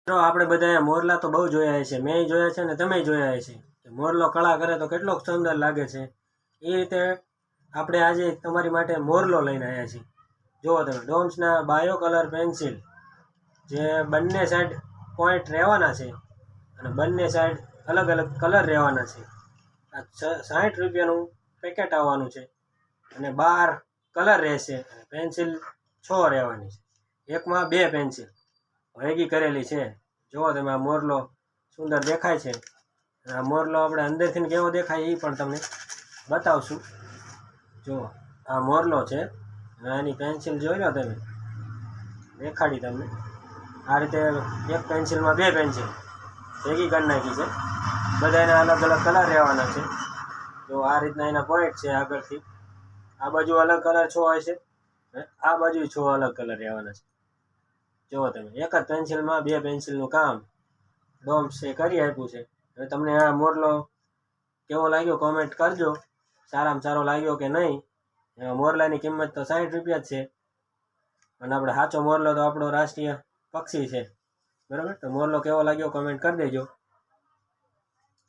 આપણે બધા મોરલા તો બહુ જોયા છે, મેં જોયા છે ને તમે જોયા છે કે મોરલો કળા કરે તો કેટલો સુંદર લાગે છે। એ રીતે આપણે આજે તમારી માટે મોરલો લઈને આવ્યા છીએ। જુઓ તમે, ડોમ્સના બાયો કલર પેન્સિલ, જે બંને સાઈડ પોઈન્ટ રહેવાના છે અને બંને સાઈડ અલગ અલગ કલર રહેવાના છે। આ 60 રૂપિયાનું પેકેટ આવવાનું છે અને 12 કલર રહેશે। પેન્સિલ 6 રહેવાની છે, એકમાં 2 પેન્સિલ ભેગી કરેલી છે। જુઓ તમે, આ મોરલો સુંદર દેખાય છે। આ મોરલો આપણે અંદરથી કેવો દેખાય એ પણ તમને બતાવશું। જુઓ, આ મોરલો છે, આની પેન્સિલ જોઈ લો તમે, દેખાડી તમને। આ રીતે એક પેન્સિલમાં 2 પેન્સિલ ભેગી કરી નાખી છે, બધાના અલગ અલગ કલર રહેવાના છે। જો આ રીતના એના પોઈન્ટ છે આગળથી, આ બાજુ અલગ કલર 6 હોય છે, આ બાજુ 6 અલગ કલર રહેવાના છે। જુઓ તમે, એક જ પેન્સિલમાં 2 પેન્સિલનું કામ ડોમ્સે કરી આપ્યું છે। હવે તમને આ મોરલો કેવો લાગ્યો કોમેન્ટ કરજો, સારામાં સારો લાગ્યો કે નહીં। મોરલાની કિંમત તો 60 રૂપિયા જ છે અને આપણે સાચો મોરલો તો આપણો રાષ્ટ્રીય પક્ષી છે, બરાબર। તો મોરલો કેવો લાગ્યો કોમેન્ટ કરી દેજો।